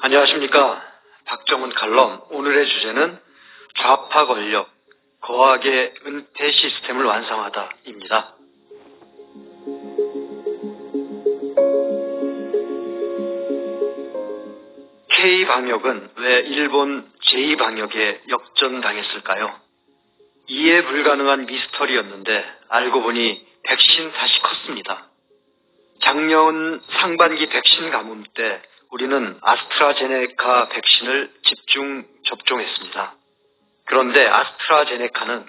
안녕하십니까. 박정훈 칼럼. 오늘의 주제는 좌파 권력, 거학의 은퇴 시스템을 완성하다입니다. K방역은 왜 일본 제2방역에 역전당했을까요? 이해 불가능한 미스터리였는데 알고 보니 백신 탓이 컸습니다. 작년 상반기 백신 가뭄 때 우리는 아스트라제네카 백신을 집중 접종했습니다. 그런데 아스트라제네카는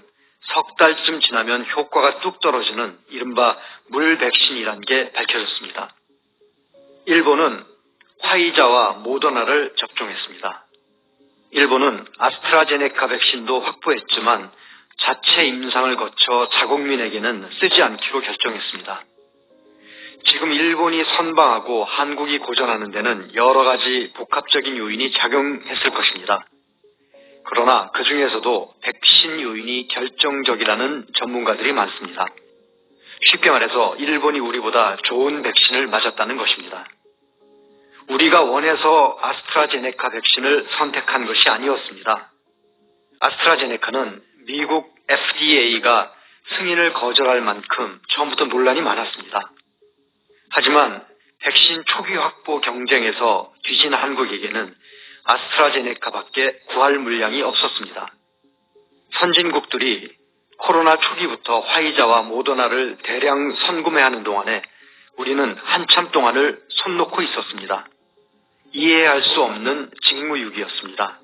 석 달쯤 지나면 효과가 뚝 떨어지는 이른바 물 백신이란 게 밝혀졌습니다. 일본은 화이자와 모더나를 접종했습니다. 일본은 아스트라제네카 백신도 확보했지만 자체 임상을 거쳐 자국민에게는 쓰지 않기로 결정했습니다. 지금 일본이 선방하고 한국이 고전하는 데는 여러 가지 복합적인 요인이 작용했을 것입니다. 그러나 그 중에서도 백신 요인이 결정적이라는 전문가들이 많습니다. 쉽게 말해서 일본이 우리보다 좋은 백신을 맞았다는 것입니다. 우리가 원해서 아스트라제네카 백신을 선택한 것이 아니었습니다. 아스트라제네카는 미국 FDA가 승인을 거절할 만큼 처음부터 논란이 많았습니다. 하지만 백신 초기 확보 경쟁에서 뒤진 한국에게는 아스트라제네카밖에 구할 물량이 없었습니다. 선진국들이 코로나 초기부터 화이자와 모더나를 대량 선구매하는 동안에 우리는 한참 동안을 손 놓고 있었습니다. 이해할 수 없는 직무유기였습니다.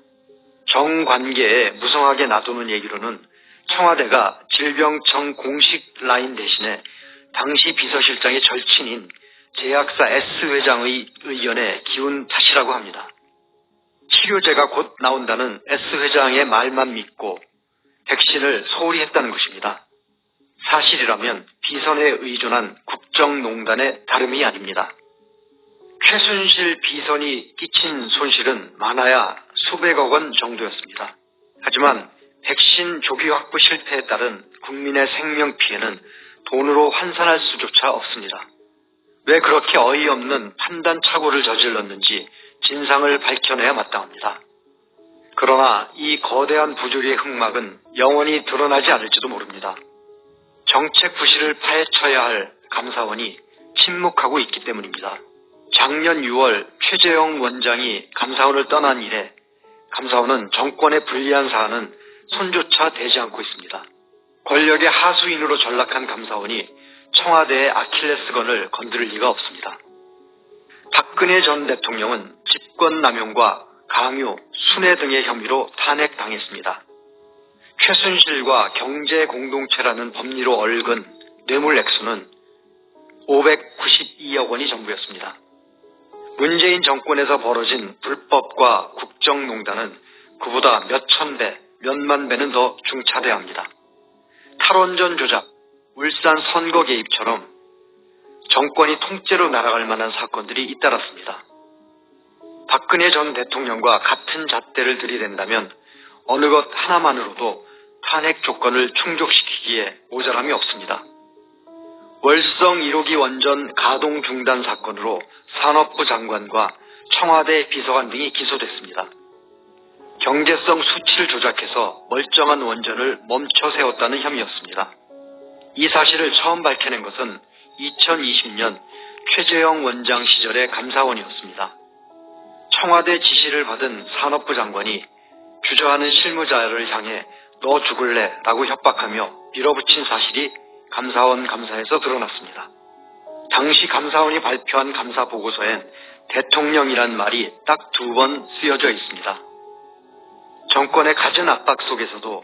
정관계에 무성하게 놔두는 얘기로는 청와대가 질병청 공식 라인 대신에 당시 비서실장의 절친인 제약사 S회장의 의견에 기운 탓이라고 합니다. 치료제가 곧 나온다는 S회장의 말만 믿고 백신을 소홀히 했다는 것입니다. 사실이라면 비선에 의존한 국정농단의 다름이 아닙니다. 최순실 비선이 끼친 손실은 많아야 수백억 원 정도였습니다. 하지만 백신 조기 확보 실패에 따른 국민의 생명 피해는 돈으로 환산할 수조차 없습니다. 왜 그렇게 어이없는 판단 착오를 저질렀는지 진상을 밝혀내야 마땅합니다. 그러나 이 거대한 부조리의 흑막은 영원히 드러나지 않을지도 모릅니다. 정책 부실을 파헤쳐야 할 감사원이 침묵하고 있기 때문입니다. 작년 6월 최재형 원장이 감사원을 떠난 이래 감사원은 정권의 불리한 사안은 손조차 대지 않고 있습니다. 권력의 하수인으로 전락한 감사원이 청와대의 아킬레스건을 건드릴 리가 없습니다. 박근혜 전 대통령은 직권남용과 강요, 순회 등의 혐의로 탄핵당했습니다. 최순실과 경제공동체라는 법리로 얽은 뇌물 액수는 592억 원이 전부였습니다. 문재인 정권에서 벌어진 불법과 국정농단은 그보다 몇천 배, 몇만 배는 더 중차대합니다. 탈원전 조작, 울산 선거 개입처럼 정권이 통째로 날아갈 만한 사건들이 잇따랐습니다. 박근혜 전 대통령과 같은 잣대를 들이댄다면 어느 것 하나만으로도 탄핵 조건을 충족시키기에 모자람이 없습니다. 월성 1호기 원전 가동 중단 사건으로 산업부 장관과 청와대 비서관 등이 기소됐습니다. 경제성 수치를 조작해서 멀쩡한 원전을 멈춰 세웠다는 혐의였습니다. 이 사실을 처음 밝혀낸 것은 2020년 최재형 원장 시절의 감사원이었습니다. 청와대 지시를 받은 산업부 장관이 주저하는 실무자를 향해 너 죽을래 라고 협박하며 밀어붙인 사실이 감사원 감사에서 드러났습니다. 당시 감사원이 발표한 감사 보고서엔 대통령이란 말이 딱 2번 쓰여져 있습니다. 정권의 갖은 압박 속에서도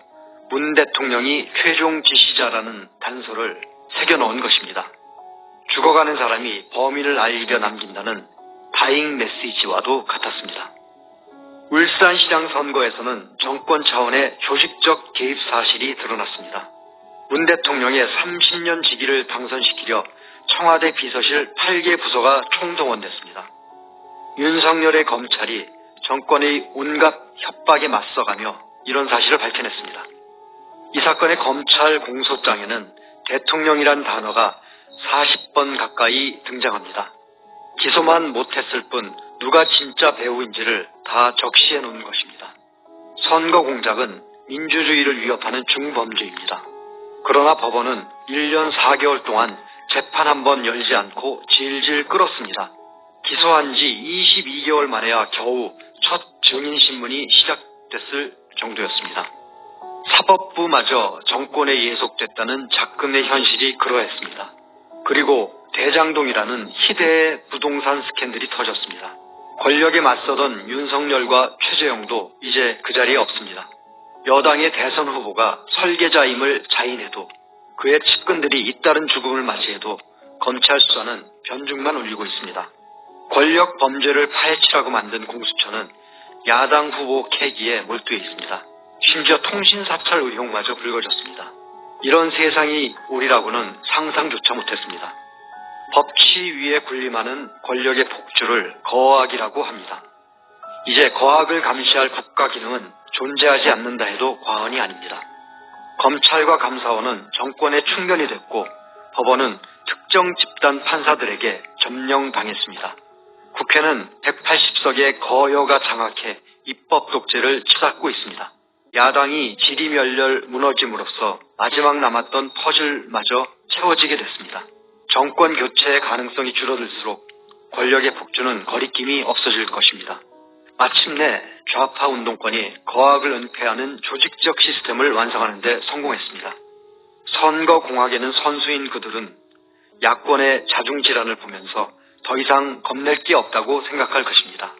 문 대통령이 최종 지시자라는 단서를 새겨넣은 것입니다. 죽어가는 사람이 범인을 알려 남긴다는 다잉 메시지와도 같았습니다. 울산시장 선거에서는 정권 차원의 조직적 개입 사실이 드러났습니다. 문 대통령의 30년 직위를 당선시키려 청와대 비서실 8개 부서가 총동원됐습니다. 윤석열의 검찰이 정권의 온갖 협박에 맞서가며 이런 사실을 밝혀냈습니다. 이 사건의 검찰 공소장에는 대통령이란 단어가 40번 가까이 등장합니다. 기소만 못했을 뿐 누가 진짜 배우인지를 다 적시해 놓은 것입니다. 선거 공작은 민주주의를 위협하는 중범죄입니다. 그러나 법원은 1년 4개월 동안 재판 한 번 열지 않고 질질 끌었습니다. 기소한 지 22개월 만에야 겨우 첫 증인신문이 시작됐을 정도였습니다. 사법부마저 정권에 예속됐다는 작금의 현실이 그러했습니다. 그리고 대장동이라는 희대의 부동산 스캔들이 터졌습니다. 권력에 맞서던 윤석열과 최재형도 이제 그 자리에 없습니다. 여당의 대선 후보가 설계자임을 자인해도 그의 측근들이 잇따른 죽음을 맞이해도 검찰 수사는 변죽만 울리고 있습니다. 권력 범죄를 파헤치라고 만든 공수처는 야당 후보 캐기에 몰두해 있습니다. 심지어 통신사찰 의혹마저 불거졌습니다. 이런 세상이 오리라고는 상상조차 못했습니다. 법치 위에 군림하는 권력의 폭주를 거악이라고 합니다. 이제 거악을 감시할 국가 기능은 존재하지 않는다 해도 과언이 아닙니다. 검찰과 감사원은 정권의 충견이 됐고 법원은 특정 집단 판사들에게 점령당했습니다. 국회는 180석의 거여가 장악해 입법 독재를 치닫고 있습니다. 야당이 지리멸렬 무너짐으로써 마지막 남았던 퍼즐마저 채워지게 됐습니다. 정권 교체의 가능성이 줄어들수록 권력의 폭주는 거리낌이 없어질 것입니다. 마침내 좌파 운동권이 거악을 은폐하는 조직적 시스템을 완성하는 데 성공했습니다. 선거공학에는 선수인 그들은 야권의 자중질환을 보면서 더 이상 겁낼 게 없다고 생각할 것입니다.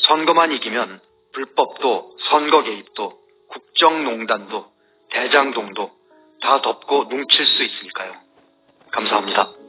선거만 이기면 불법도 선거 개입도 국정농단도 대장동도 다 덮고 뭉칠 수 있으니까요. 감사합니다.